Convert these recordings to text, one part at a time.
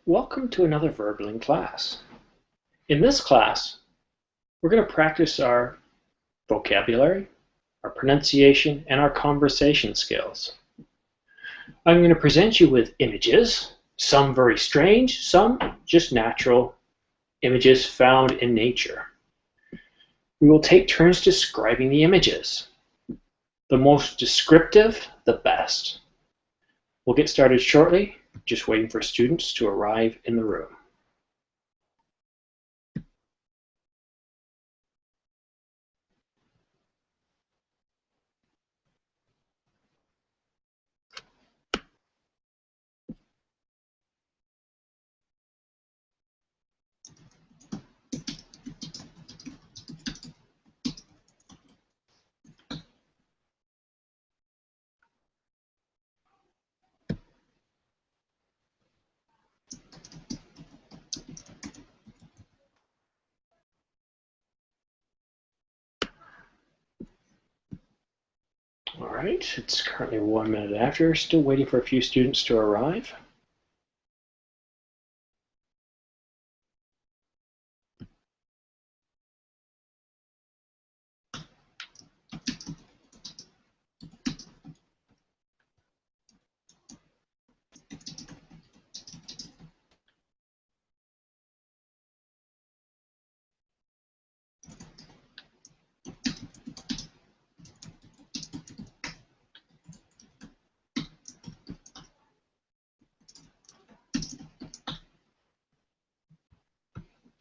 Welcome to another Verbling class. In this class, we're going to practice our vocabulary, our pronunciation, and our conversation skills. I'm going to present you with images, some very strange, some just natural images found in nature. We will take turns describing the images. The most descriptive, the best. We'll get started shortly, just waiting for students to arrive in the room. All right, it's currently 1 minute after, still waiting for a few students to arrive.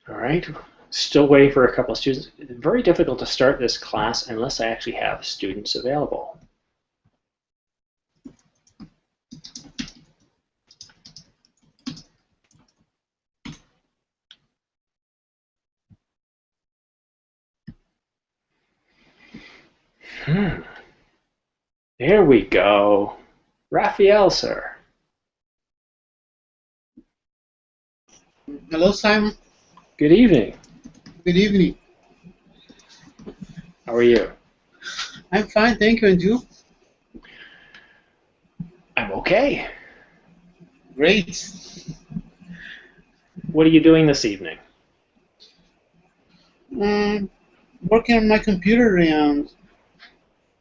All right, still waiting for a couple of students. It's very difficult to start this class unless I actually have students available. There we go. Raphael, sir. Hello, Simon. Good evening. Good evening. How are you? I'm fine, thank you. And you? I'm okay. Great. What are you doing this evening? Working on my computer and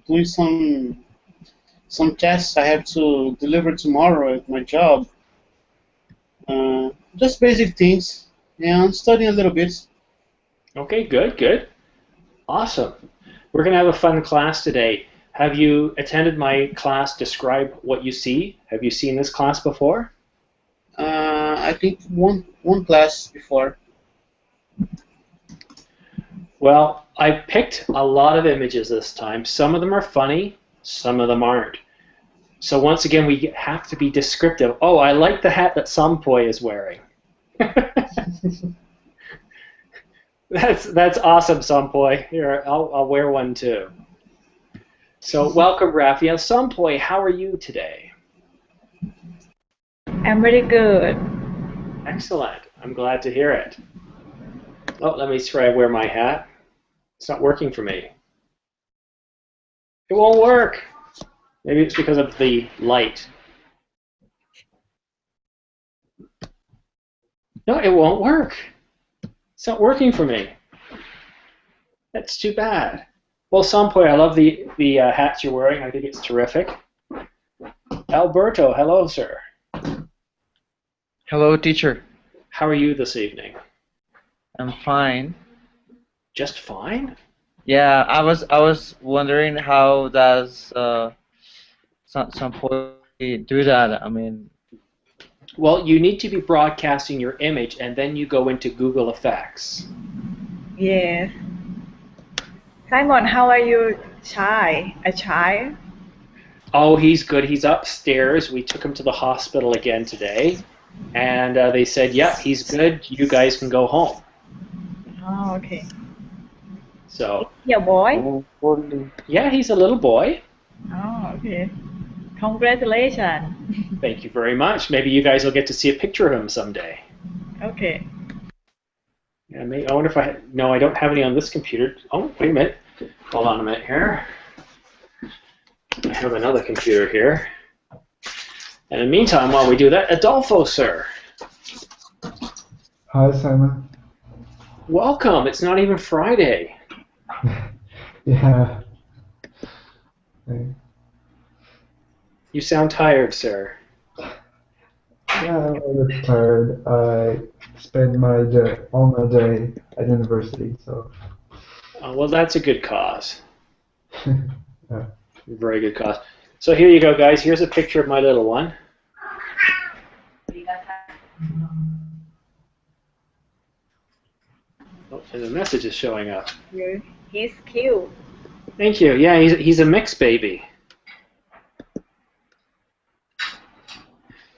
doing some tests I have to deliver tomorrow at my job. Just basic things. And studying a little bit. Okay, good, good. Awesome. We're going to have a fun class today. Have you attended my class, Describe What You See? Have you seen this class before? I think one class before. Well, I picked a lot of images this time. Some of them are funny, some of them aren't. So once again, we have to be descriptive. Oh, I like the hat that Sampoy is wearing. That's awesome, Sampoy. Here, I'll wear one too. So welcome, Raphael. Sampoy, how are you today? I'm very good. Excellent. I'm glad to hear it. Oh, let me try to wear my hat. It's not working for me. It won't work. Maybe it's because of the light. No, it won't work. It's not working for me. That's too bad. Well, Sampoy, I love the hats you're wearing. I think it's terrific. Alberto, hello, sir. Hello, teacher. How are you this evening? I'm fine. Just fine? Yeah, I was wondering how does some point do that? I mean, well, you need to be broadcasting your image, and then you go into Google Effects. Yes. Simon, how are you? Chai? A chai? Oh, he's good. He's upstairs. We took him to the hospital again today, and they said, yeah, he's good. You guys can go home. Oh, okay. So. Your boy? Yeah, he's a little boy. Oh, okay. Congratulations. Thank you very much. Maybe you guys will get to see a picture of him someday. Okay. Yeah, I wonder if no, I don't have any on this computer. Oh, wait a minute. Hold on a minute here. I have another computer here. And in the meantime, while we do that, Adolfo, sir. Hi, Simon. Welcome. It's not even Friday. Yeah. Hey. You sound tired, sir. Yeah, I'm a bit tired. I spent all my day at university, so Well, that's a good cause. yeah. Very good cause. So here you go, guys. Here's a picture of my little one. Oh, and the message is showing up. He's cute. Thank you. Yeah, he's a mixed baby.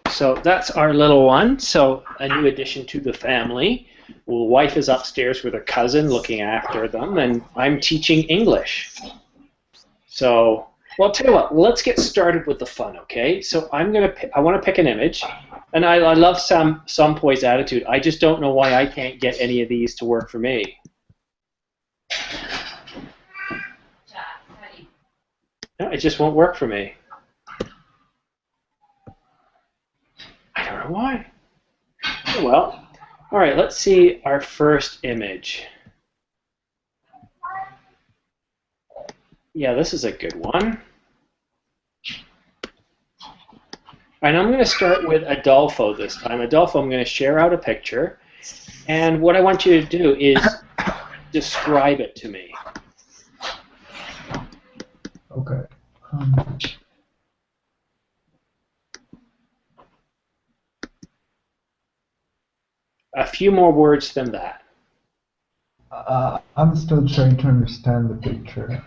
So that's our little one. So a new addition to the family. Well, wife is upstairs with her cousin looking after them, and I'm teaching English. So, well, I'll tell you what. Let's get started with the fun, okay? So I want to pick an image, and I love Sampoi's attitude. I just don't know why I can't get any of these to work for me. No, it just won't work for me. I don't know why. Oh, well. All right, let's see our first image. Yeah, this is a good one. And I'm going to start with Adolfo this time. Adolfo, I'm going to share out a picture. And what I want you to do is describe it to me. Okay. A few more words than that. I'm still trying to understand the picture.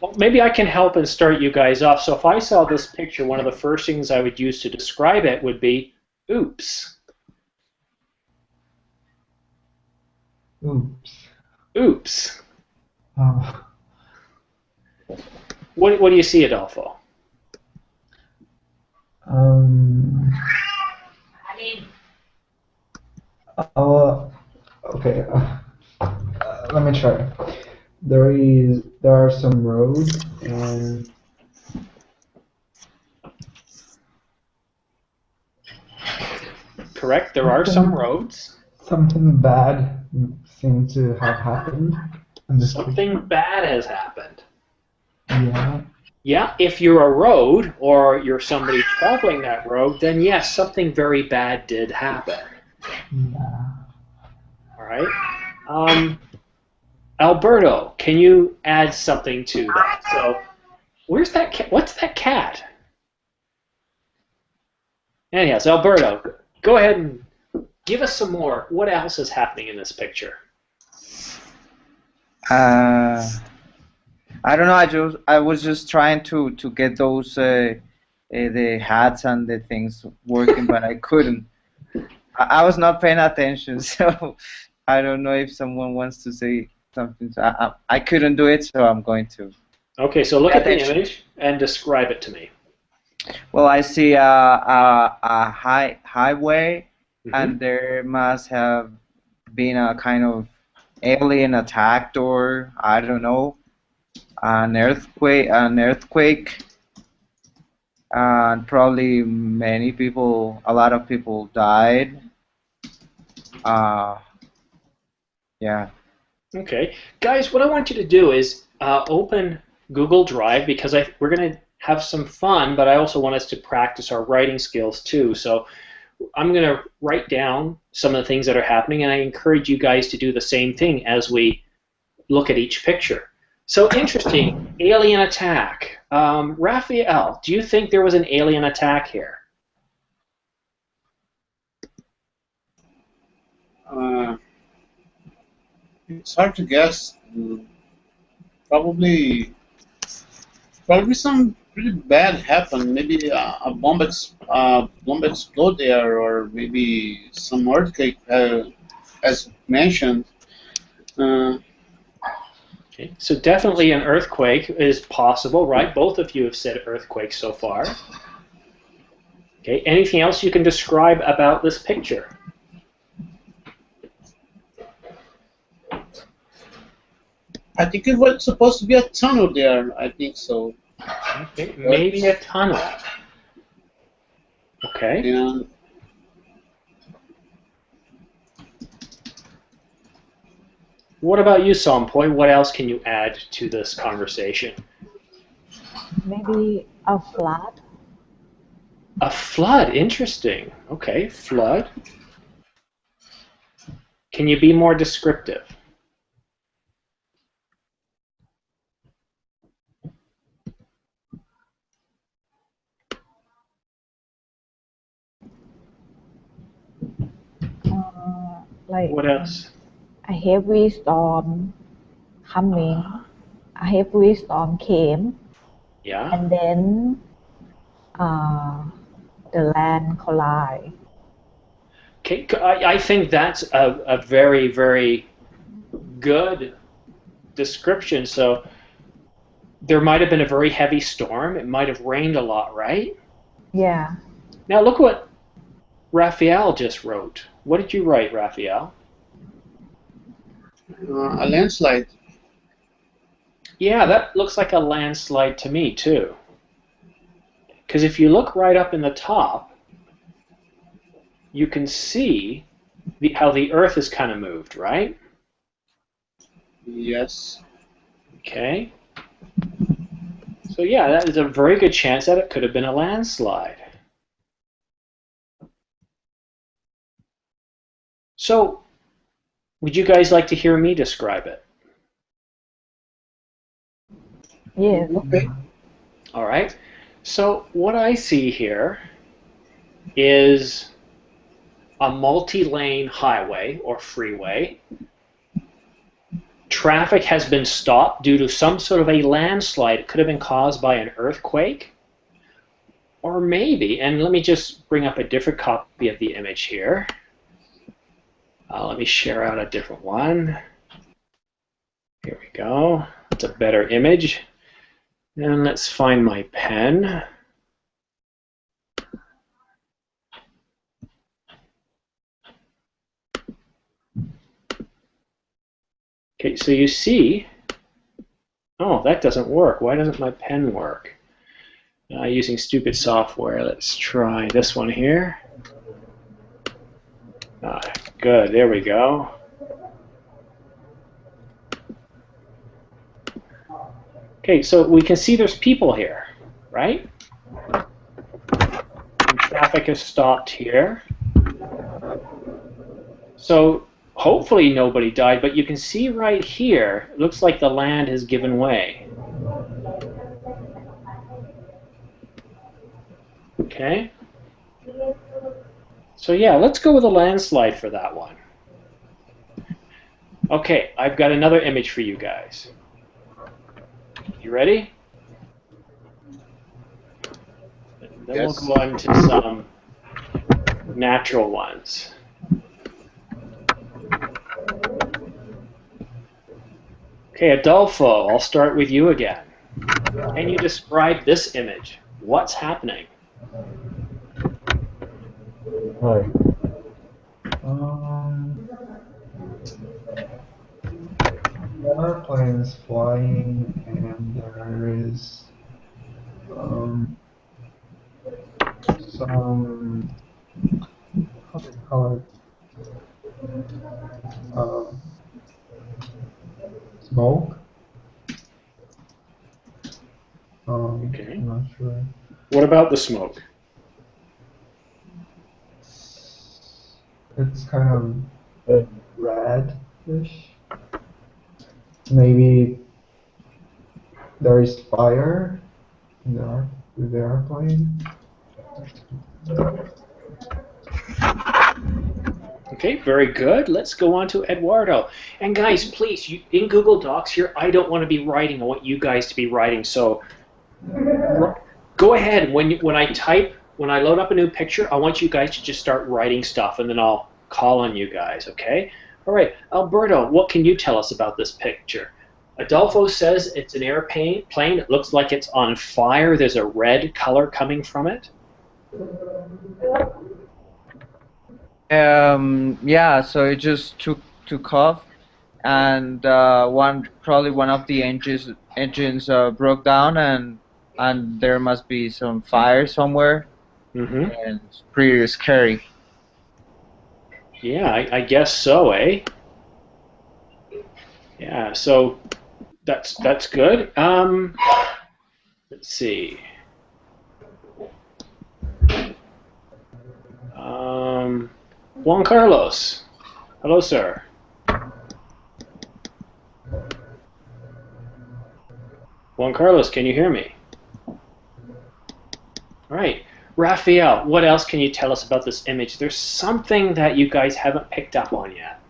Well, maybe I can help and start you guys off. So if I saw this picture, one of the first things I would use to describe it would be, oops. Oops. Oops. Oh. What do you see, Adolfo? Okay. Let me try. There are some roads and Correct. There are some roads. something bad seemed to have happened. Something bad has happened. Yeah. Yeah, if you're a road or you're somebody traveling that road, then yes, something very bad did happen. Yeah. All right. Alberto, can you add something to that? So, where's that cat? What's that cat? Anyhow, so Alberto, go ahead and give us some more. What else is happening in this picture? I don't know. I was just trying to get those the hats and the things working, but I couldn't. I was not paying attention, so I don't know if someone wants to say something. I couldn't do it, so I'm going to. Okay, so look at the image and describe it to me. Well, I see a highway, and there must have been a kind of alien attack, or I don't know, an earthquake, and probably a lot of people died. Yeah. Okay, guys, what I want you to do is open Google Drive because we're going to have some fun, but I also want us to practice our writing skills too. So I'm going to write down some of the things that are happening, and I encourage you guys to do the same thing as we look at each picture. So interesting, alien attack. Raphael, do you think there was an alien attack here? It's hard to guess. Probably some pretty bad happened. Maybe a bomb explode there, or maybe some earthquake, as mentioned. Okay, so definitely an earthquake is possible, right? Both of you have said earthquake so far. Okay, anything else you can describe about this picture? I think it was supposed to be a tunnel there. I think so. Okay, maybe a tunnel. Okay. And What about you, Sompoy? What else can you add to this conversation? Maybe a flood. A flood, interesting. Okay, flood. Can you be more descriptive? Like What else? a heavy storm coming, a heavy storm came, Yeah. and then the land collide. Okay, I think that's a very, very good description. So there might have been a very heavy storm. It might have rained a lot, right? Yeah. Now look what Raphael just wrote. What did you write, Raphael? A landslide. Yeah, that looks like a landslide to me too. Because if you look right up in the top, you can see how the Earth is kind of moved, right? Yes. Okay. So yeah, that is a very good chance that it could have been a landslide. So, would you guys like to hear me describe it? Yes. Okay. All right. So what I see here is a multi-lane highway or freeway. Traffic has been stopped due to some sort of a landslide. It could have been caused by an earthquake. Or maybe, and let me just bring up a different copy of the image here. Let me share out a different one. Here we go. It's a better image. And let's find my pen. Okay, so you see, oh, that doesn't work. Why doesn't my pen work? Using stupid software. Let's try this one here. Good, there we go. Okay, so we can see there's people here, right? And traffic is stopped here. So hopefully nobody died, but you can see right here, it looks like the land has given way. Okay? So yeah, let's go with a landslide for that one. Okay, I've got another image for you guys. You ready? And then Yes. we'll go on to some natural ones. Okay, Adolfo, I'll start with you again. Can you describe this image? What's happening? Hi. There are planes flying, and there is some, how do you call it? Smoke. Okay. I'm not sure. What about the smoke? It's kind of reddish. Maybe there is fire in the airplane. Okay, very good. Let's go on to Eduardo. And guys, please, in Google Docs here, I don't want to be writing. I want you guys to be writing. So go ahead. When I load up a new picture, I want you guys to just start writing stuff, and then I'll call on you guys, okay? All right, Alberto, what can you tell us about this picture? Adolfo says it's an airplane. It looks like it's on fire. There's a red color coming from it. Yeah, so it just took off, and probably one of the engines broke down, and there must be some fire somewhere, and it's pretty scary. Yeah, I guess so, eh? Yeah, so that's good. Let's see. Juan Carlos. Hello, sir. Juan Carlos, can you hear me? All right. Raphael, what else can you tell us about this image? There's something that you guys haven't picked up on yet.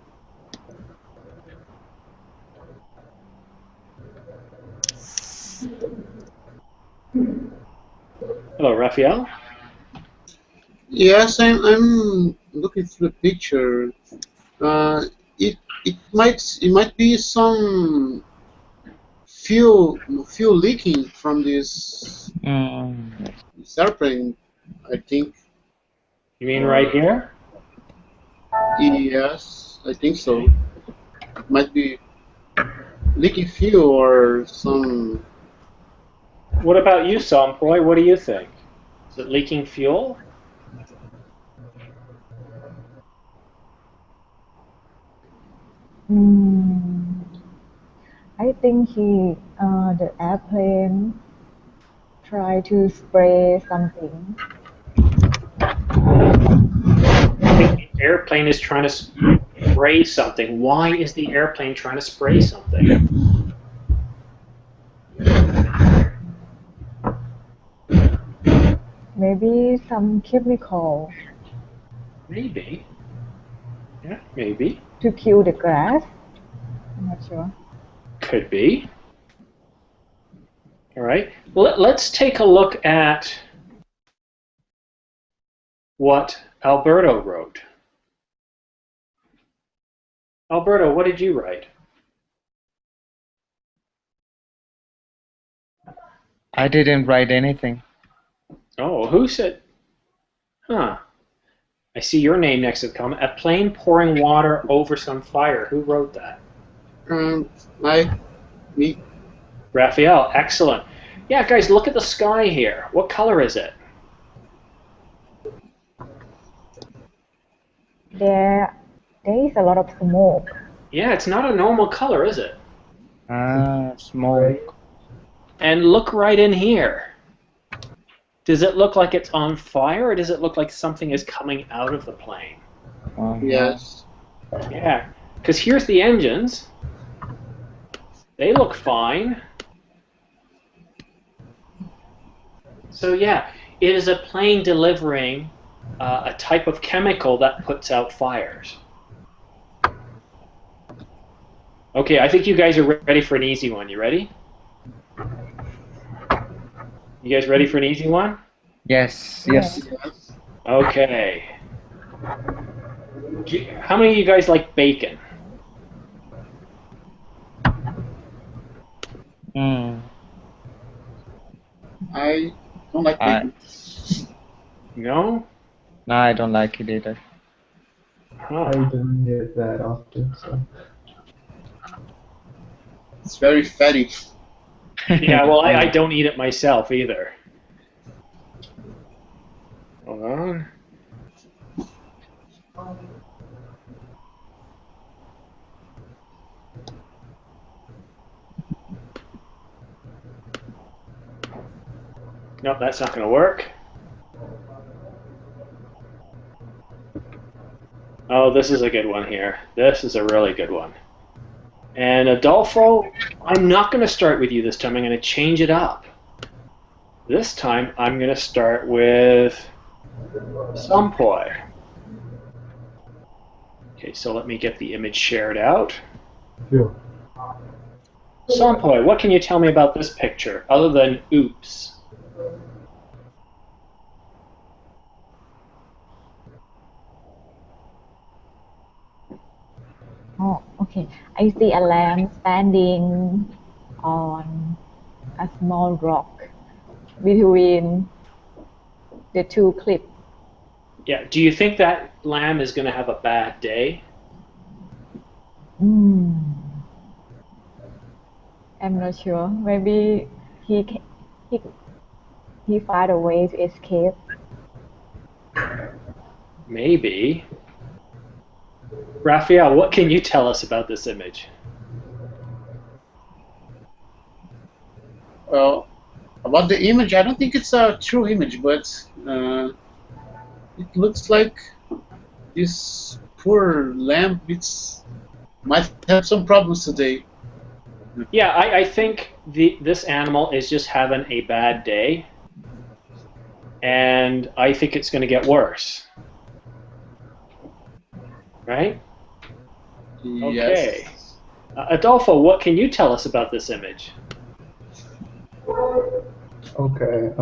Hello, Raphael. Yes, I'm looking through the picture. It might be some fuel leaking from this airplane, I think. You mean right here? Yes, I think so. It might be leaking fuel or some. What about you, Sompoy? What do you think? Is it leaking fuel? I think the airplane tried to spray something. I think the airplane is trying to spray something. Why is the airplane trying to spray something? Maybe some chemical Maybe. Yeah, maybe. to kill the grass. I'm not sure. Could be. All right. Let's take a look at what Alberto wrote. Alberto, what did you write? I didn't write anything. Oh, who said? Huh. I see your name next to the comment. A plane pouring water over some fire. Who wrote that? Me. Raphael, excellent. Yeah, guys, look at the sky here. What color is it? There is a lot of smoke. Yeah, it's not a normal color, is it? Smoke. And look right in here. Does it look like it's on fire, or does it look like something is coming out of the plane? Yes. Yeah, because here's the engines. They look fine. So yeah, it is a plane delivering a type of chemical that puts out fires. Okay, I think you guys are ready for an easy one. You ready? You guys ready for an easy one? Yes. Yes. Okay. How many of you guys like bacon? I don't like bacon. No? No, I don't like it either. Huh. I don't eat it that often, so. It's very fatty. Yeah, well, I don't eat it myself either. Hold on. Nope, that's not going to work. Oh, this is a good one here. This is a really good one. And Adolfo, I'm not going to start with you this time. I'm going to change it up. This time, I'm going to start with Sompoy. Okay, so let me get the image shared out. Sure. Sompoy, what can you tell me about this picture, other than oops? Oh, okay. I see a lamb standing on a small rock between the two cliffs. Yeah, do you think that lamb is going to have a bad day? I'm not sure. Maybe he find a way to escape. Maybe. Raphael, what can you tell us about this image? Well, about the image, I don't think it's a true image, but it looks like this poor lamb might have some problems today. Yeah, I think this animal is just having a bad day, and I think it's going to get worse. Right? Okay. Yes. Adolfo, what can you tell us about this image? Okay,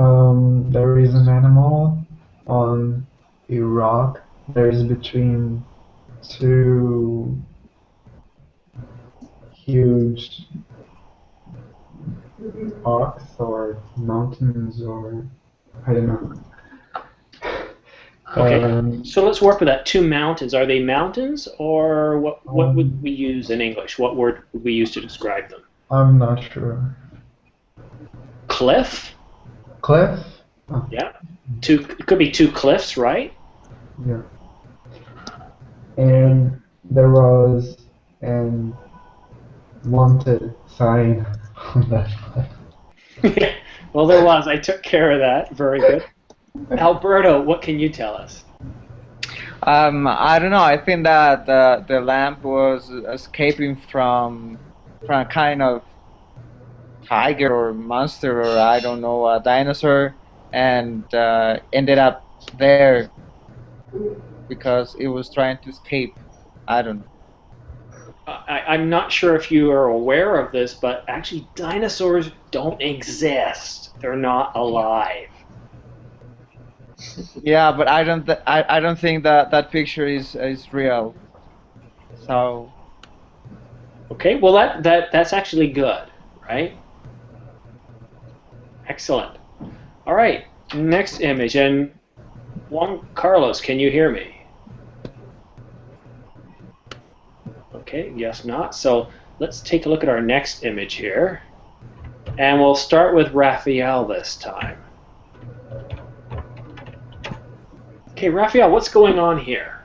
there is an animal on a rock. There is between two huge rocks or mountains or I don't know. Okay, so let's work with that. Two mountains. Are they mountains, or what would we use in English? What word would we use to describe them? I'm not sure. Cliff? Cliff? Oh, Yeah. It could be two cliffs, right? yeah. And there was an wanted sign on that cliff. Well, there was. I took care of that. Very good. Alberto, what can you tell us? I don't know. I think that the lamp was escaping from a kind of tiger or monster or I don't know, a dinosaur, and ended up there because it was trying to escape. I don't know. I'm not sure if you are aware of this, but actually dinosaurs don't exist. They're not alive. Yeah, but I don't think that picture is real. So Okay, well that's actually good, right? Excellent. All right, next image. And Juan Carlos, can you hear me? Okay, yes, not. So let's take a look at our next image here. And we'll start with Raphael this time. Okay, Raphael, what's going on here?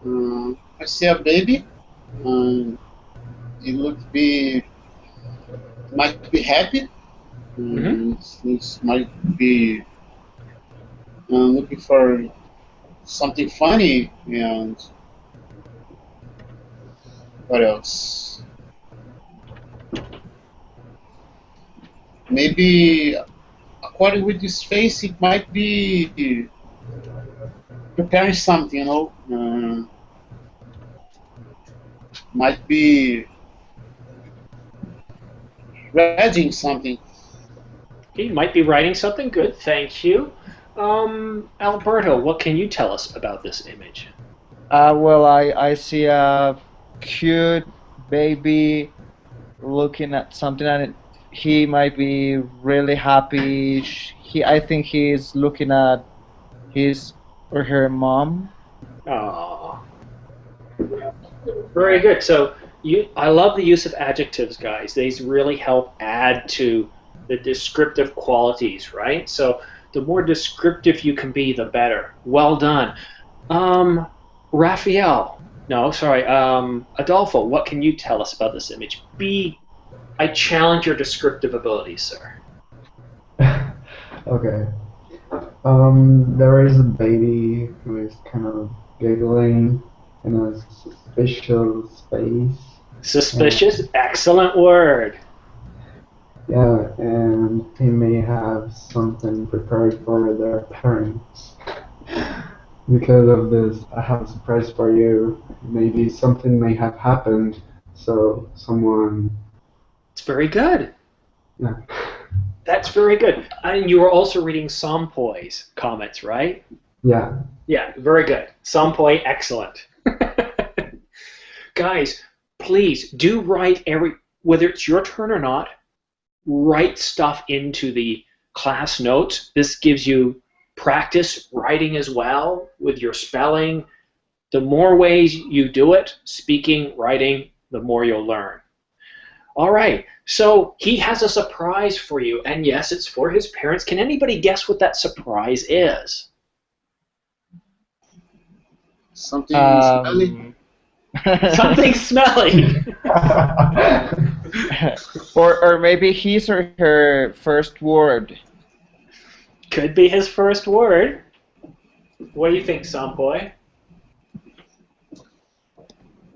I see a baby. It might be happy. It might be looking for something funny. And what else? Maybe according with this face, it might be preparing something, you know. Might be reading something. He might be writing something. Good, thank you. Alberto, what can you tell us about this image? well, I see a cute baby looking at something, and he might be really happy. I think he is looking at his or her mom. Oh, very good. So I love the use of adjectives, guys. These really help add to the descriptive qualities, right? So the more descriptive you can be, the better. Well done. Raphael, no, sorry, Adolfo, what can you tell us about this image? I challenge your descriptive abilities, sir. Okay. There is a baby who is kind of giggling in a suspicious face. Suspicious, excellent word. Yeah, and he may have something prepared for their parents. Because of this, I have a surprise for you. Maybe something may have happened, so someone... It's very good. Yeah. That's very good. And you were also reading Sompoi's comments, right? Yeah. Yeah, very good. Sompoi, excellent. Guys, please do write whether it's your turn or not, write stuff into the class notes. This gives you practice writing as well with your spelling. The more ways you do it, speaking, writing, the more you'll learn. All right, so he has a surprise for you, and yes, it's for his parents. Can anybody guess what that surprise is? Something smelly. Something smelly. Or maybe his or her first word. Could be his first word. What do you think, Sampoy?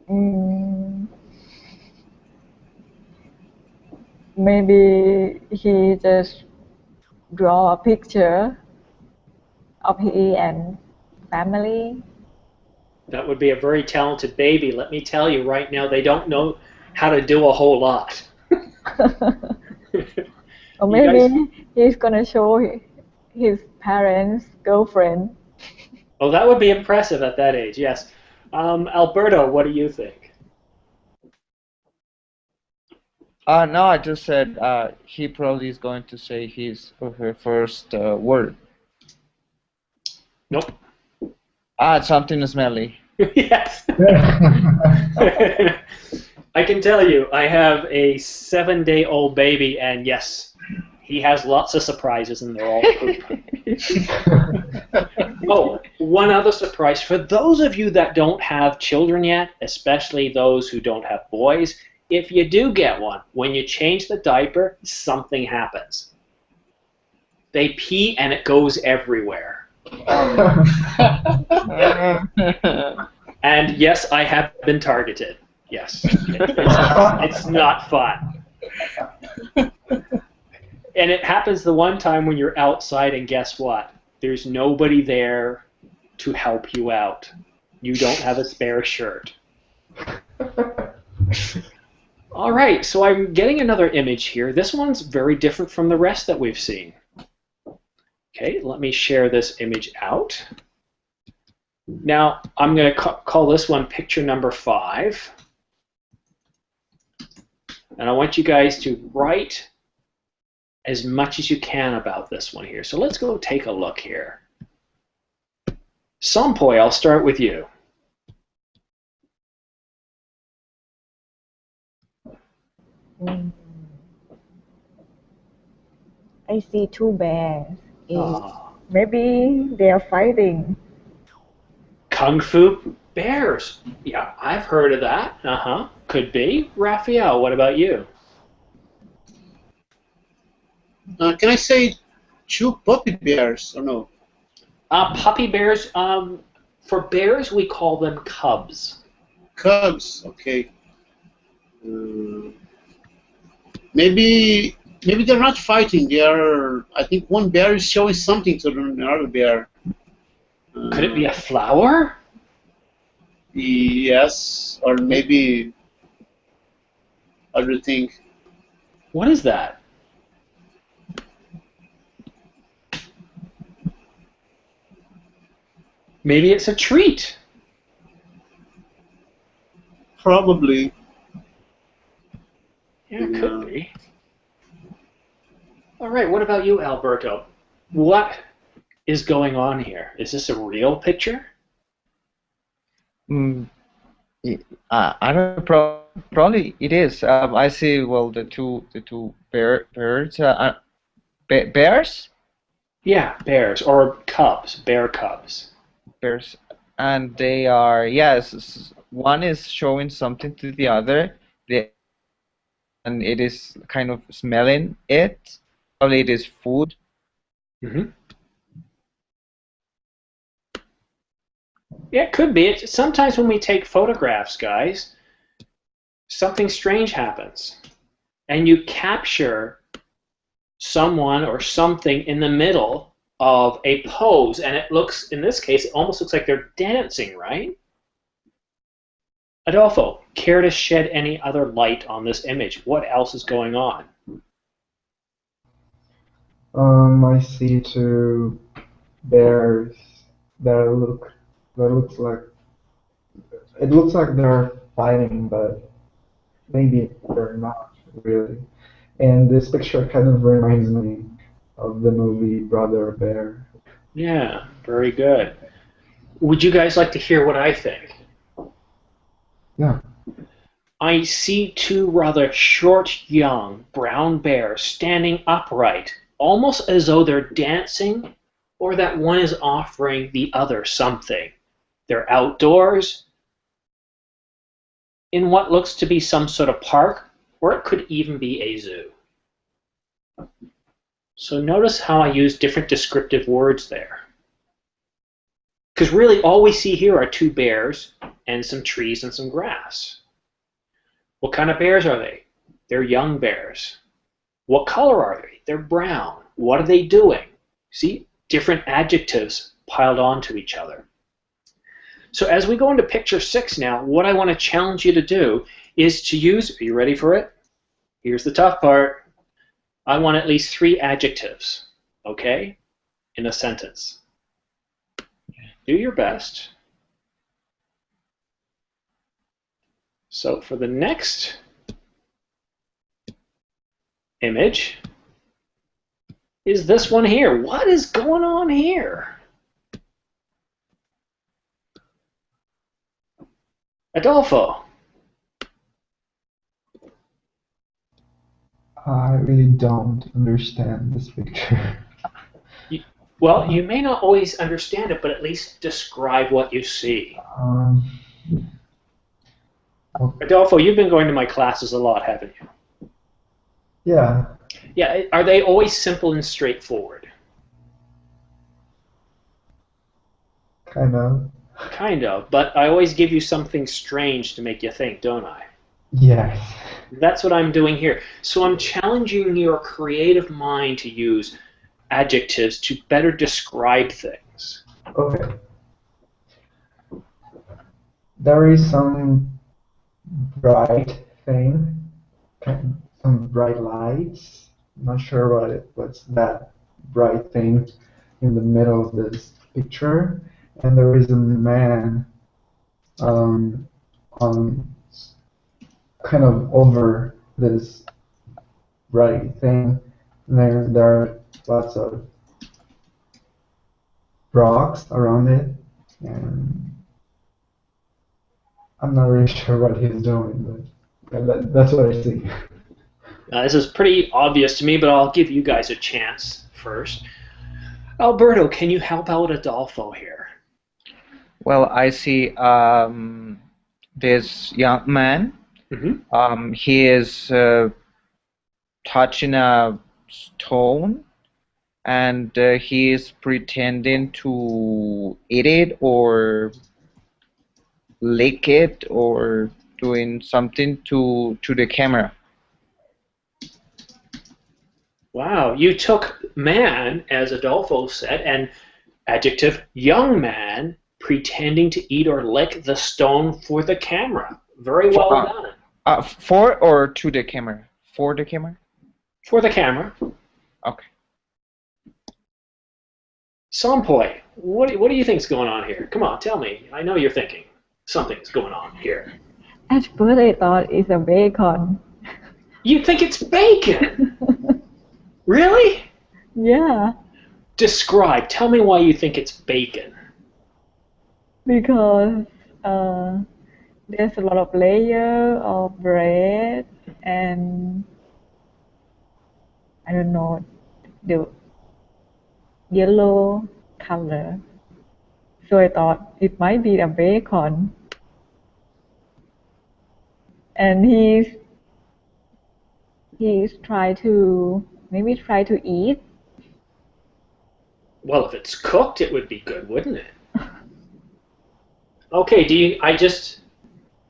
Mm, maybe he just draw a picture of he and family. That would be a very talented baby. Let me tell you right now, they don't know how to do a whole lot. Or You guys- maybe he's gonna show his parents' girlfriend. Oh, that would be impressive at that age, yes. Alberto, what do you think? No, I just said he probably is going to say his or her first word. Nope. Something smelly. Yes. I can tell you, I have a 7-day-old baby, and yes, he has lots of surprises, and they're all poop. Oh, one other surprise. For those of you that don't have children yet, especially those who don't have boys, if you do get one, when you change the diaper, something happens. They pee and it goes everywhere. And yes, I have been targeted. Yes. It's not fun. And it happens the one time when you're outside, and guess what? There's nobody there to help you out. You don't have a spare shirt. All right, so I'm getting another image here. This one's very different from the rest that we've seen. Okay, let me share this image out. Now, I'm going to call this one picture number 5. And I want you guys to write as much as you can about this one here. So let's go take a look here. Sampoy, I'll start with you. I see 2 bears. Oh, Maybe they are fighting. Kung Fu bears. Yeah, I've heard of that. Could be. Raphael, what about you? Can I say 2 puppy bears or no? Puppy bears. For bears, we call them cubs. Cubs, okay. Maybe they're not fighting. They are. I think one bear is showing something to another bear. Could it be a flower? Yes, or maybe other thing. What is that? Maybe it's a treat. Probably. Yeah, it could be. All right, what about you, Alberto? What is going on here? Is this a real picture? I don't know. Probably it is. I see. Well, the two birds. Bears. Yeah, bears or cubs, bear cubs. Bears, and they are, yes. One is showing something to the other. And it is kind of smelling it. Probably it is food. Mm-hmm. Yeah, it could be. Sometimes when we take photographs, guys, something strange happens. And you capture someone or something in the middle of a pose, and it looks, in this case, it almost looks like they're dancing, right? Adolfo, care to shed any other light on this image? What else is going on? I see 2 bears that looks like it looks like they're fighting, but maybe they're not really. And this picture kind of reminds me of the movie Brother Bear. Yeah, very good. Would you guys like to hear what I think? Yeah. I see 2 rather short, young brown bears standing upright, almost as though they're dancing, or that one is offering the other something. They're outdoors. in what looks to be some sort of park, or it could even be a zoo. So notice how I use different descriptive words there. Because really all we see here are two bears and some trees and some grass. What kind of bears are they? They're young bears. What color are they? They're brown. What are they doing? See, different adjectives piled onto each other. So as we go into picture 6 now, what I want to challenge you to do is to use, are you ready for it? Here's the tough part. I want at least 3 adjectives, okay, in a sentence. Do your best. So for the next image is this one here. What is going on here? Adolfo. I really don't understand this picture. Well, you may not always understand it, but at least describe what you see. Okay. Adolfo, you've been going to my classes a lot, haven't you? Yeah, Yeah, are they always simple and straightforward? kind of. Kind of, but I always give you something strange to make you think, don't I? Yes. That's what I'm doing here. So I'm challenging your creative mind to use adjectives to better describe things. Okay. There is some bright thing, some bright lights. I'm not sure what's that bright thing in the middle of this picture. And there is a man on kind of over this bright thing. And there are lots of rocks around it, and I'm not really sure what he's doing, but that's what I see. This is pretty obvious to me, but I'll give you guys a chance first. Alberto, can you help out Adolfo here? Well, I see this young man. Mm-hmm. He is touching a stone, and he is pretending to eat it or lick it or doing something to the camera. Wow, you took man, as Adolfo said, and adjective young man pretending to eat or lick the stone for the camera. Very well done. For or to the camera? For the camera? For the camera. Okay. Sampoy, what do you think's going on here? Come on, tell me. I know you're thinking something's going on here. At first I thought it's a bacon. You think it's bacon? Really? Yeah, Describe. Tell me why you think it's bacon. because there's a lot of layer of bread and I don't know the yellow color. So I thought it might be a bacon. And he's try to eat. Well, if it's cooked, it would be good, wouldn't it? Okay. I just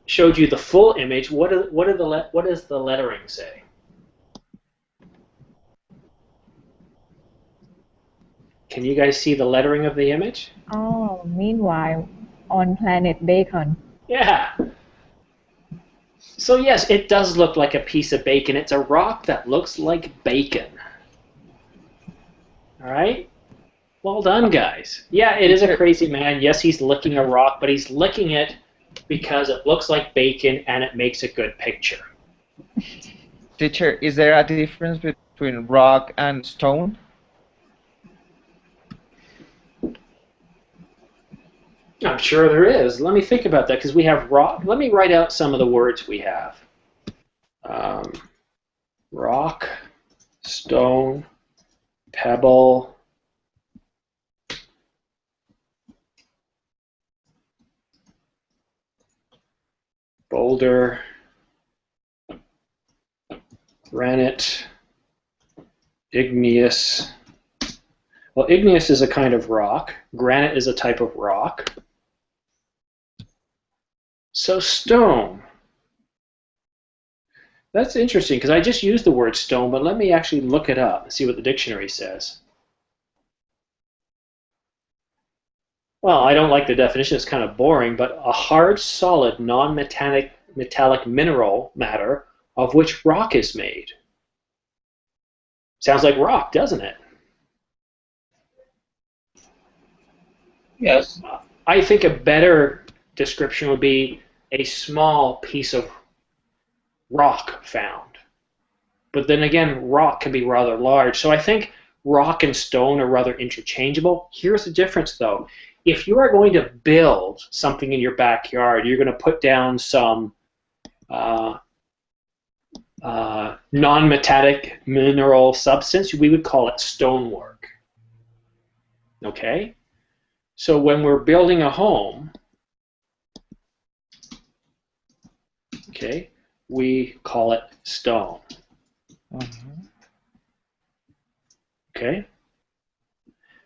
showed you the full image. What does the lettering say? Can you guys see the lettering of the image? Oh, meanwhile, on planet Bacon. Yeah. So yes, it does look like a piece of bacon. It's a rock that looks like bacon. All right? Well done, guys. Yeah, it is a crazy man. Yes, he's licking a rock, but he's licking it because it looks like bacon and it makes a good picture. Teacher, is there a difference between rock and stone? I'm sure there is. Let me think about that because we have rock. Let me write out some of the words we have. Rock, stone, pebble, boulder, granite, igneous. Well, igneous is a kind of rock. Granite is a type of rock. So stone. That's interesting because I just used the word stone, but let me actually look it up and see what the dictionary says. Well, I don't like the definition. It's kind of boring, but a hard, solid, non-metallic mineral matter of which rock is made. Sounds like rock, doesn't it? Yes. I think a better description would be a small piece of rock found. But then again, rock can be rather large. So I think rock and stone are rather interchangeable. Here's the difference, though. If you are going to build something in your backyard, you're going to put down some non-metallic mineral substance, we would call it stonework. Okay? So when we're building a home, okay, we call it stone. Okay?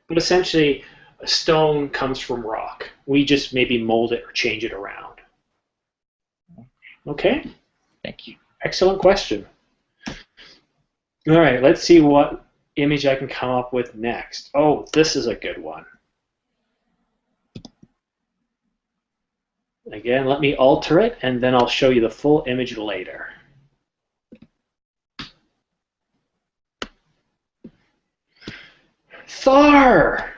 But essentially, a stone comes from rock. We just maybe mold it or change it around. Okay? Thank you. Excellent question. All right, let's see what image I can come up with next. Oh, this is a good one. Again, let me alter it, and then I'll show you the full image later. Thar!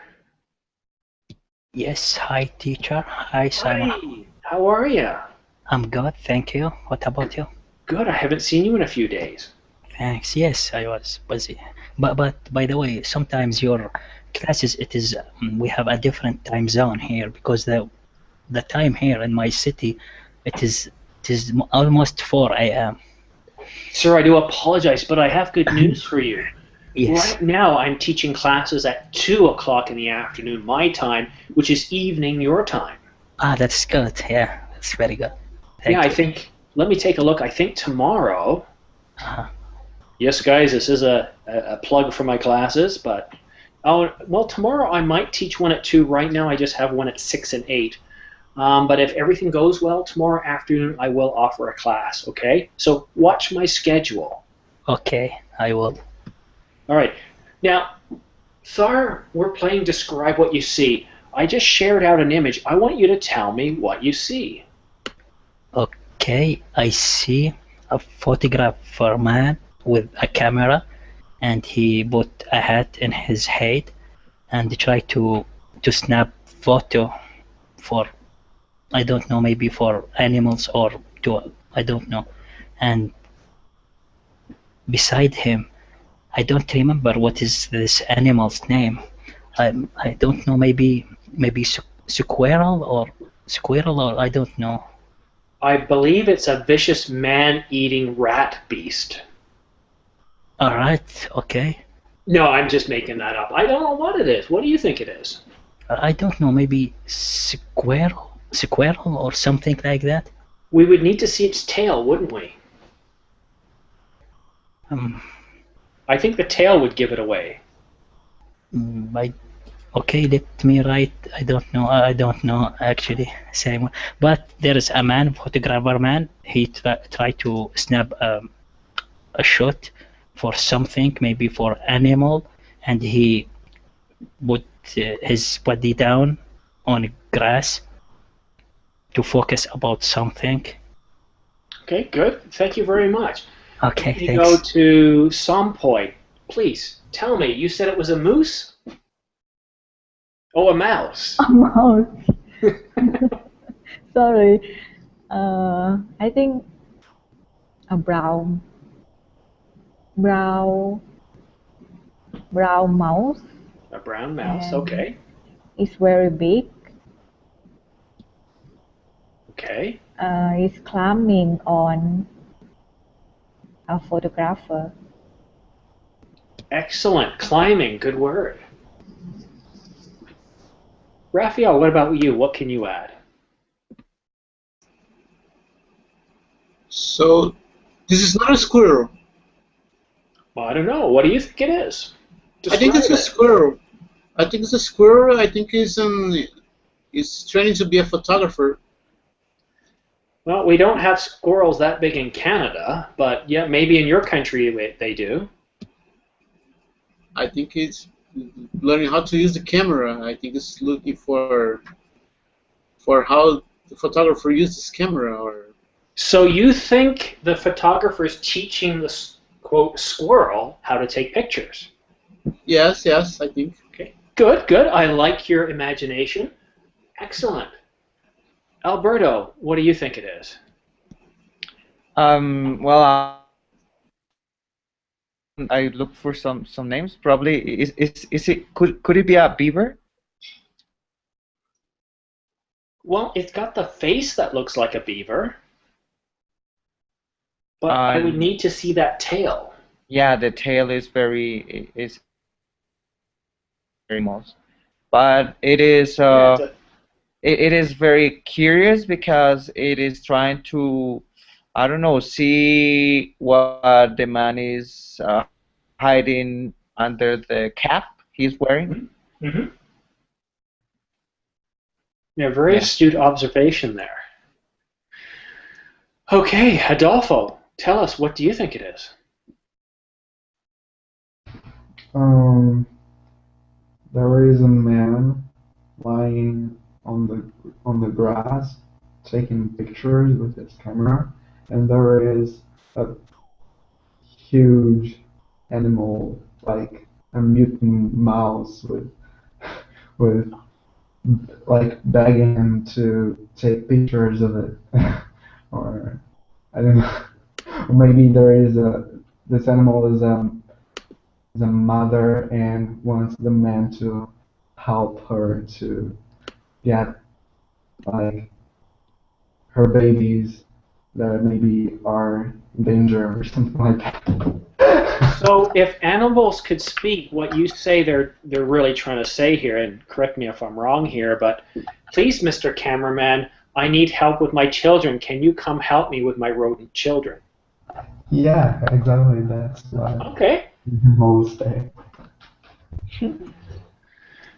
Yes, hi teacher. Hi Simon. Hi, how are you? I'm good, thank you. What about you? Good, I haven't seen you in a few days. Thanks. Yes, I was busy. But by the way, sometimes your classes we have a different time zone here because the time here in my city it is almost 4 a.m. Sir, I do apologize, but I have good news for you. Yes. Right now, I'm teaching classes at 2 o'clock in the afternoon, my time, which is evening your time. Ah, that's good. Yeah, that's very good. Yeah, I Thank you. think, let me take a look. I think tomorrow, Uh-huh. yes, guys, this is a plug for my classes, but, well, tomorrow I might teach one at 2. Right now, I just have one at 6 and 8. But if everything goes well, tomorrow afternoon I will offer a class, okay? So watch my schedule. Okay, I will. All right. Now, Thar, we're playing Describe What You See. I just shared out an image. I want you to tell me what you see. Okay, I see a photographer man with a camera, and he put a hat in his head, and try to snap photo for, I don't know, maybe for animals or I don't know. And beside him, I don't remember what is this animal's name. I don't know, maybe squirrel or I don't know. I believe it's a vicious man-eating rat beast. All right, okay. No, I'm just making that up. I don't know what it is. What do you think it is? I don't know, maybe squirrel or something like that. We would need to see its tail, wouldn't we? I think the tail would give it away. Okay, let me write. I don't know actually, Simon. But there is a man, photographer man. He tried to snap a shot for something, maybe for animal, and he put his body down on grass to focus about something. Okay, good. Thank you very much. Okay, Let me thanks. go to Sompoy. Please, tell me, you said it was a moose? Oh, a mouse. A mouse. Sorry. I think a brown mouse. A brown mouse, And okay. it's very big. Okay. It's climbing on a photographer. Excellent. Climbing, good word. Raphael, what about you? What can you add? So this is not a squirrel. Well, I don't know. What do you think it is? I think it's a Describe it. squirrel. I think it's a squirrel. I think he's training to be a photographer. Well, we don't have squirrels that big in Canada, but yeah, maybe in your country they do. I think he's learning how to use the camera. I think it's looking for how the photographer uses camera. Or So you think the photographer's teaching the quote squirrel how to take pictures? yes, I think. Okay, good, good. I like your imagination. Excellent. Alberto, what do you think it is? Well, I look for some names. Probably is it could it be a beaver? Well, it's got the face that looks like a beaver, but I would need to see that tail. Yeah, the tail is very most, but it is Yeah, it is very curious because it is trying to, I don't know, see what the man is hiding under the cap he's wearing. mm-hmm. Yeah, very Yeah. astute observation there. Okay, Adolfo, tell us, what do you think it is? There is a man lying on the grass taking pictures with his camera, and there is a huge animal like a mutant mouse with like begging him to take pictures of it. Or I don't know. Or maybe this animal is a mother and wants the man to help her to get like her babies that maybe are in danger or something like that. So if animals could speak, what you say they're really trying to say here, and correct me if I'm wrong here, but please, Mr. Cameraman, I need help with my children. Can you come help me with my rodent children? Yeah, exactly. That's what Okay. animals say.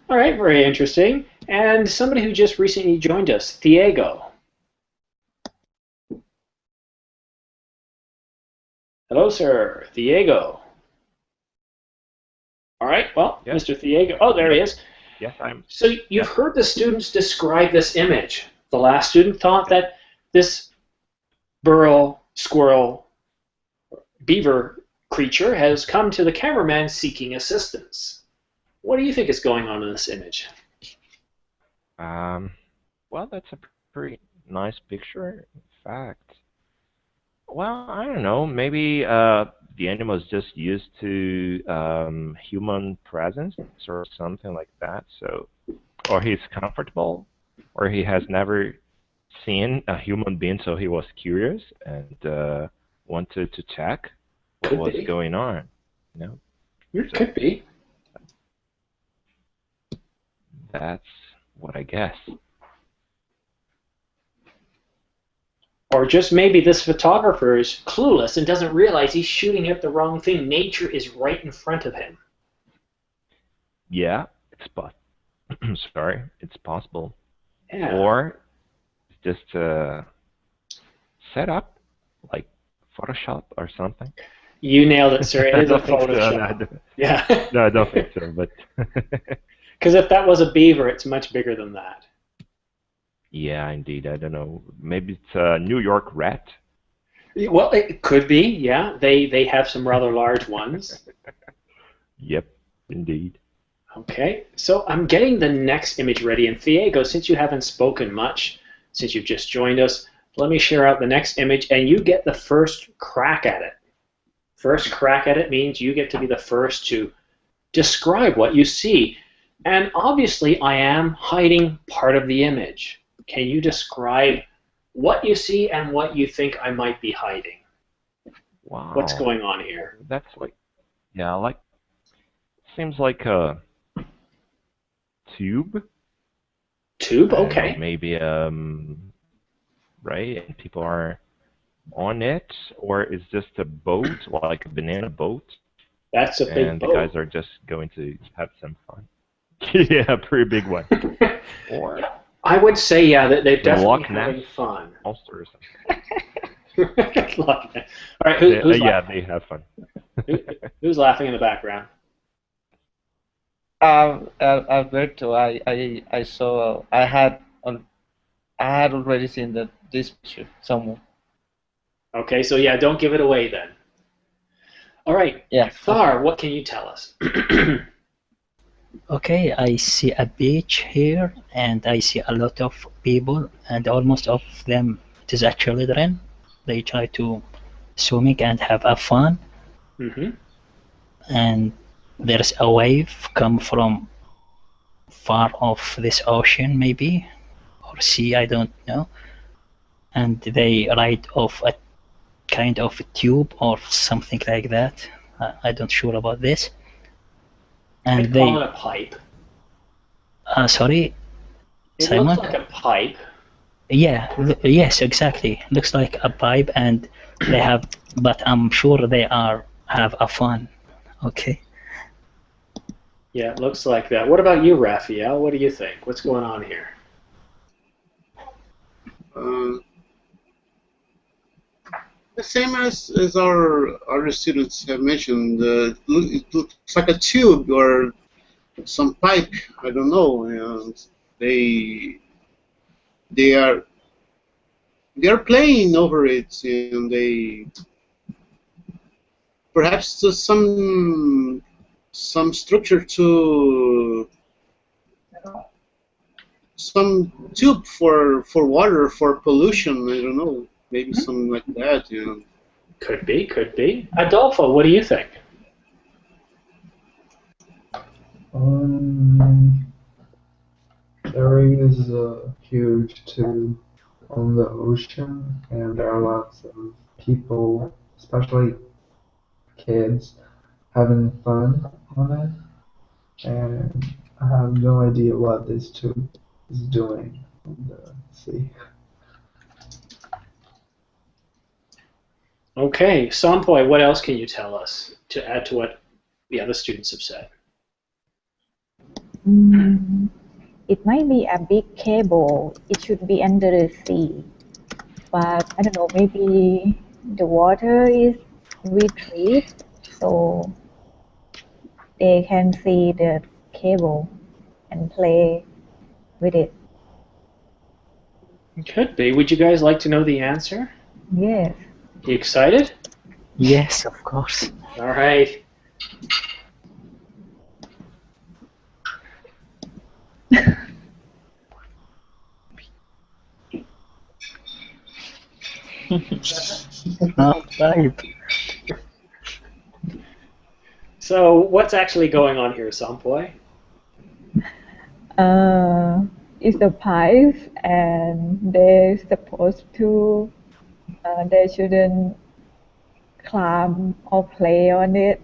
All right, very interesting. And somebody who just recently joined us, Thiago. Hello, sir. Thiago. All right, well, Yes. Mr. Thiago. Oh, there he is. Yes, I'm. So you've heard the students describe this image. The last student thought that this burrow, squirrel, beaver creature has come to the cameraman seeking assistance. What do you think is going on in this image? Well, that's a pretty nice picture. In fact, well, I don't know. Maybe the animal is just used to human presence or something like that. So, or he's comfortable, or he has never seen a human being, so he was curious and wanted to check what Could was be. going on. You know, It could be. that's what I guess. Or just maybe this photographer is clueless and doesn't realize he's shooting at the wrong thing. Nature is right in front of him. Yeah, sorry, it's possible. Yeah. Or just set up like Photoshop or something. You nailed it, sir. It I is a don't think so. Photoshop. Yeah. No, I don't think so. But Because if that was a beaver, it's much bigger than that. yeah, indeed, I don't know. Maybe it's a New York rat. Well, it could be. Yeah, they have some rather large ones. Yep, indeed. Okay, so I'm getting the next image ready. And Thiago, since you haven't spoken much, since you've just joined us, let me share out the next image, and you get the first crack at it. First crack at it means you get to be the first to describe what you see. And obviously, I am hiding part of the image. Can you describe what you see and what you think I might be hiding? Wow. What's going on here? That's like, yeah, like, seems like a tube. Tube? I don't know, Okay. maybe, right? And people are on it, or is just a boat, like a banana boat, That's a big and boat. the guys are just going to have some fun? Yeah, a pretty big one. Or I would say, yeah, that they're the definitely Loch Ness having fun. monster or something. Loch Ness. All right, who's Yeah, laughing? they have fun. Who's laughing in the background? Alberto, I saw I had already seen this picture somewhere. Okay, so yeah, don't give it away then. All right, Yeah. Thar, what can you tell us? Okay, I see a beach here, and I see a lot of people, and almost all of them it is actually children. They try to swimming and have a fun, Mm-hmm. and there's a wave come from far off this ocean, maybe, or sea, I don't know, and they ride off a kind of a tube or something like that. I don't sure about this. I And call it they, a pipe. sorry, It Simon? looks like a pipe. Yeah, yes, exactly. Looks like a pipe, and they have, but I'm sure they have a fun. Okay. Yeah, it looks like that. What about you, Raphael? What do you think? What's going on here? The same as our other students have mentioned. It looks like a tube or some pipe. I don't know. And they are playing over it, and they perhaps to some structure to some tube for water for pollution. I don't know. Maybe something like that. You know. Could be, could be. Adolfo, what do you think? There is a huge tube on the ocean, and there are lots of people, especially kids, having fun on it. And I have no idea what this tube is doing on the sea. Okay, Sampoy, what else can you tell us to add to what the other students have said? It might be a big cable. It should be under the sea. But I don't know, maybe the water is retreat, so they can see the cable and play with it. Could be. Would you guys like to know the answer? Yes. You excited? Yes, of course. All right. Pipe. So what's actually going on here, Sampoy? It's a pipe, and they're supposed to, they shouldn't climb or play on it.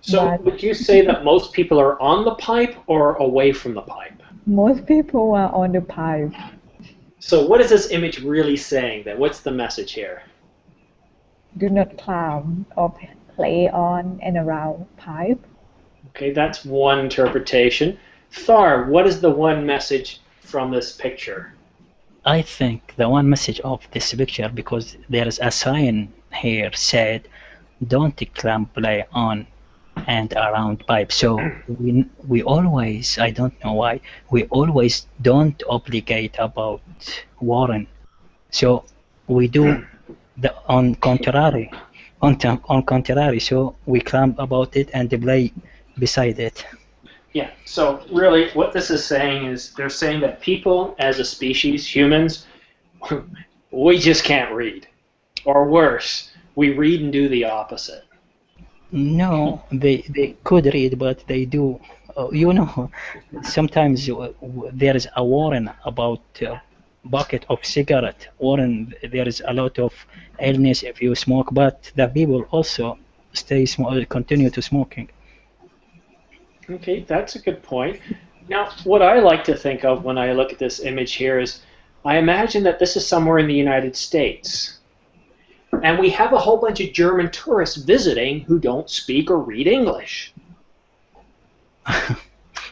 So But would you say that most people are on the pipe or away from the pipe? most people are on the pipe. So what is this image really saying then? What's the message here? Do not climb or play on and around pipe. Okay, that's one interpretation. Thar, what is the one message from this picture? I think the one message of this picture, because there is a sign here said, don't climb, play on and around pipe. So we always, I don't know why, we always don't obligate about Warren. So we do the on contrary. On contrary, so we climb about it and play beside it. Yeah, so really what this is saying is they're saying that people as a species, humans, we just can't read. Or worse, we read and do the opposite. No, they could read, but they do. You know, sometimes there is a warning about bucket of cigarette. Warning, there is a lot of illness if you smoke, but the people also continue to smoking. Okay, that's a good point. Now, what I like to think of when I look at this image here is I imagine that this is somewhere in the United States. And we have a whole bunch of German tourists visiting who don't speak or read English.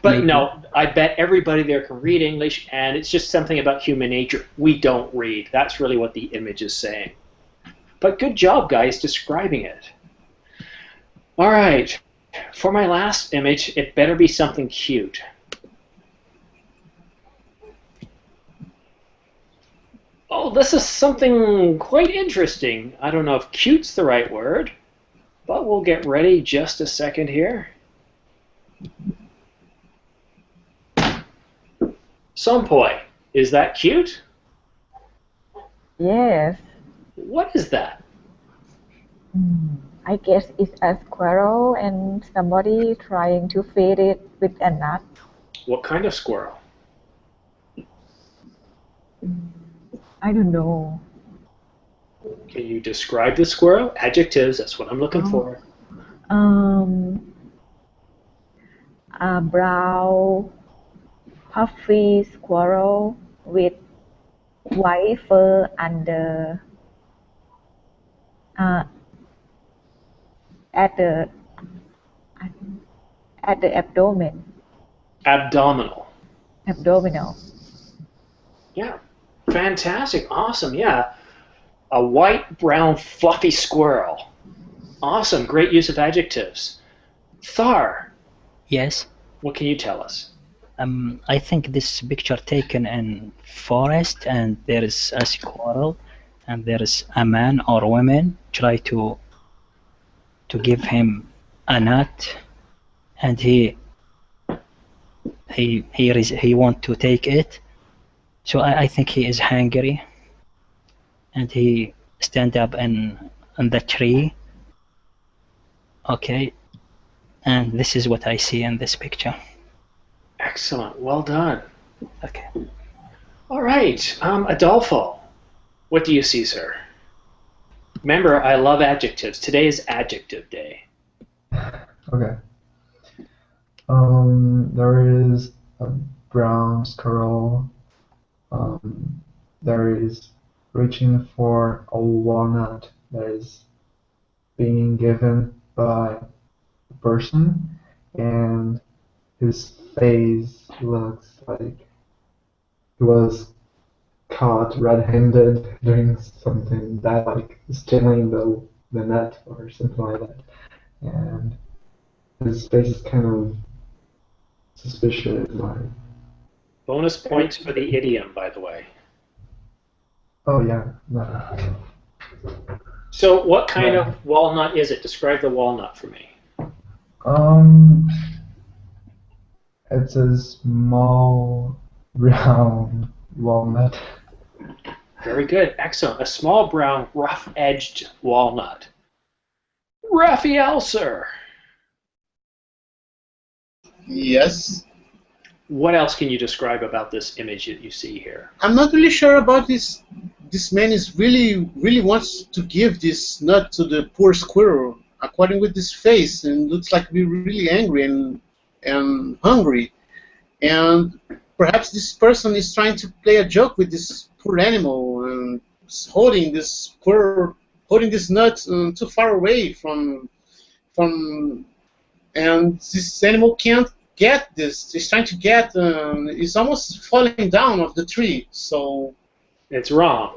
But no, I bet everybody there can read English, and it's just something about human nature. We don't read. That's really what the image is saying. But good job, guys, describing it. All right. For my last image, it better be something cute. Oh, this is something quite interesting. I don't know if cute's the right word, but we'll get ready just a second here. Sompoi, is that cute? Yes. What is that? I guess it's a squirrel and somebody trying to feed it with a nut. What kind of squirrel? I don't know. Can you describe the squirrel? Adjectives, that's what I'm looking for. A brown, puffy squirrel with white fur under at the abdomen. Abdominal. Abdominal. Yeah. Fantastic. Awesome. Yeah. A white, brown, fluffy squirrel. Awesome. Great use of adjectives. Thar, Yes. what can you tell us? I think this picture taken in forest, and there is a squirrel, and there is a man or woman try to give him a nut, and he want to take it. So I think he is hungry, and he stand up in the tree. Okay, and this is what I see in this picture. Excellent. Well done. Okay. All right. Adolfo, what do you see, sir? Remember, I love adjectives. Today is adjective day. Okay. There is a brown squirrel. There is reaching for a walnut that is being given by a person, and his face looks like he was caught red-handed doing something bad, like stealing the net or something like that. And his face is kind of suspicious, like, Bonus points for the idiom, by the way. oh yeah, no. So what kind of walnut is it? Describe the walnut for me. It's a small brown walnut. Very good. Excellent. A small brown, rough-edged walnut. Raphael, sir. Yes. What else can you describe about this image that you see here? I'm not really sure about this. This man is really wants to give this nut to the poor squirrel, according with this face, and looks like be really angry and hungry. And perhaps this person is trying to play a joke with this poor animal and holding this squirrel, holding this nut too far away from, and this animal can't get this. He's trying to get. It's almost falling down off the tree. So. It's wrong.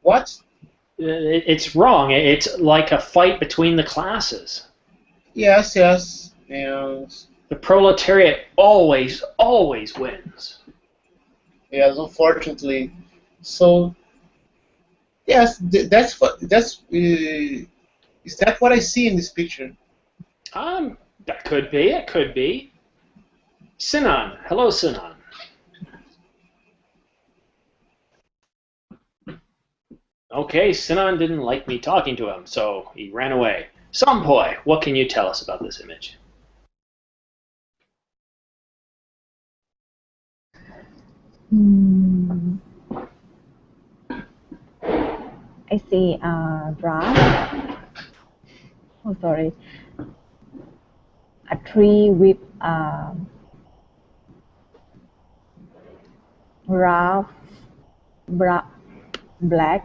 What? It's wrong. It's like a fight between the classes. Yes, yes. And the proletariat always wins. Yes, unfortunately. So, yes, that's what is that what I see in this picture? That could be. It could be. Sinan, hello, Sinan. Okay, Sinan didn't like me talking to him, so he ran away. Sompoi, what can you tell us about this image? I see a grass. Oh, sorry. A tree with rough, black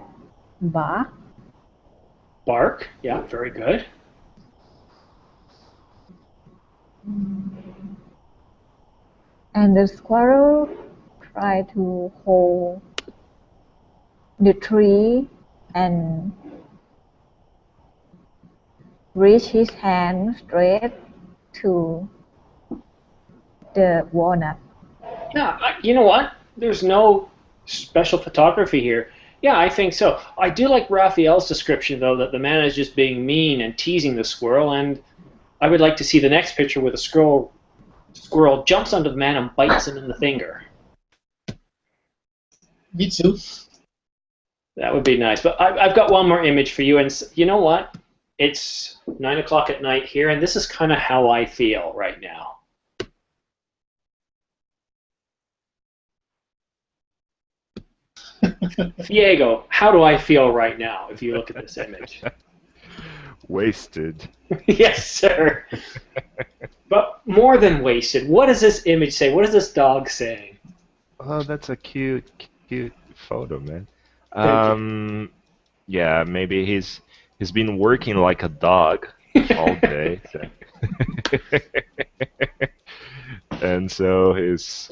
bark. Bark. Yeah, very good. And the squirrel try to hold the tree and reach his hand straight to the walnut. Yeah, you know what? There's no special photography here. Yeah, I think so. I do like Raphael's description, though, that the man is just being mean and teasing the squirrel, and I would like to see the next picture where the squirrel jumps onto the man and bites him in the finger. Me too. That would be nice. But I've got one more image for you, and you know what? It's 9 o'clock at night here, and this is kind of how I feel right now. Diego, how do I feel right now if you look at this image? Wasted. Yes, sir. But more than wasted, what does this image say? What is this dog saying? Oh, that's a cute photo, man. Thank you. Yeah, maybe he's been working like a dog all day. And so he's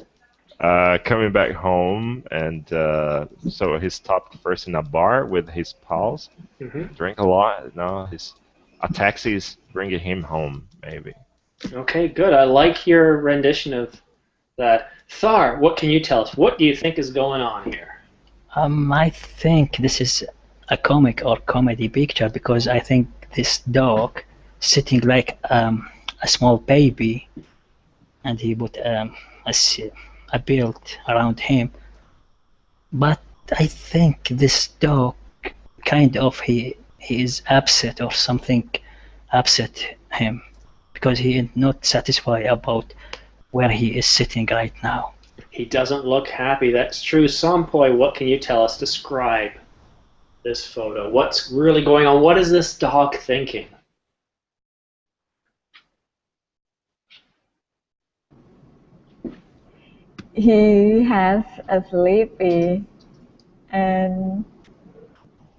coming back home, and so he stopped first in a bar with his pals, drank a lot. Now a taxi is bringing him home, maybe. Okay, good. I like your rendition of that. Thar, what can you tell us? What do you think is going on here? I think this is a comic or comedy picture because I think this dog sitting like a small baby, and he put a belt around him. But I think this dog kind of he is upset or something upset him because he is not satisfied about where he is sitting right now. He doesn't look happy. That's true. Sampoy, what can you tell us? Describe this photo. What's really going on? What is this dog thinking? He has a sleepy and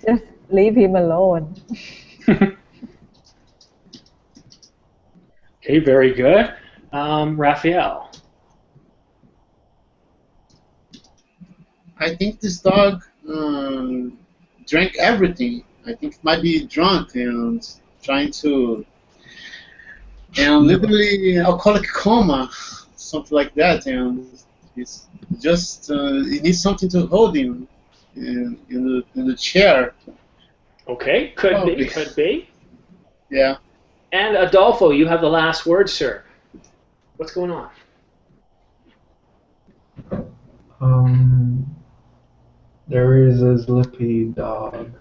just leave him alone. Okay, very good. Raphael. I think this dog drank everything. I think it might be drunk and trying to, and literally alcoholic coma, something like that. And it's just he needs something to hold him in the chair. Okay, could be. Yeah. And Adolfo, you have the last word, sir. What's going on? There is a sleepy dog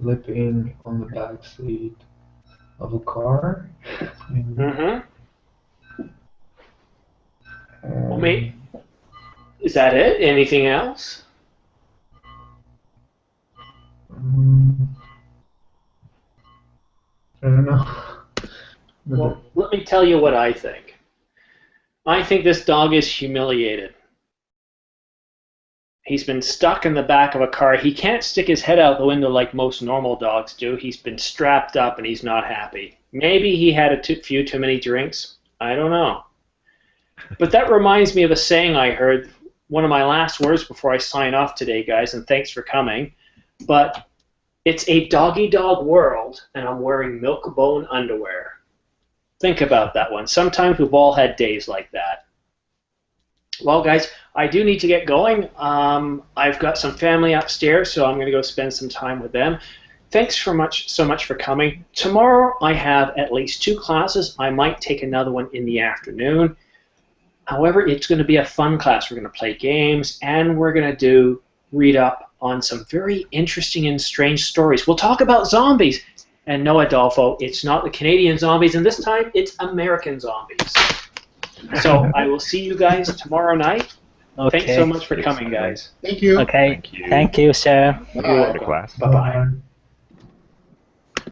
sleeping on the back seat of a car. Well, mate, is that it? Anything else? I don't know. Well, let me tell you what I think. I think this dog is humiliated. He's been stuck in the back of a car. He can't stick his head out the window like most normal dogs do. He's been strapped up and he's not happy. Maybe he had a few too many drinks. I don't know. But that reminds me of a saying I heard, one of my last words before I sign off today, guys, and thanks for coming. But it's a doggy-dog world, and I'm wearing milk-bone underwear. Think about that one. Sometimes we've all had days like that. Well, guys, I do need to get going. I've got some family upstairs, so I'm going to go spend some time with them. Thanks so much for coming. Tomorrow I have at least 2 classes. I might take another one in the afternoon. However, it's going to be a fun class. We're going to play games, and we're going to read up on some very interesting and strange stories. We'll talk about zombies. And no, Adolfo, it's not the Canadian zombies, and this time it's American zombies. So I will see you guys tomorrow night. Okay. Thanks so much for coming, guys. Thank you. Okay. Thank you, sir. You're welcome. Class. Bye-bye.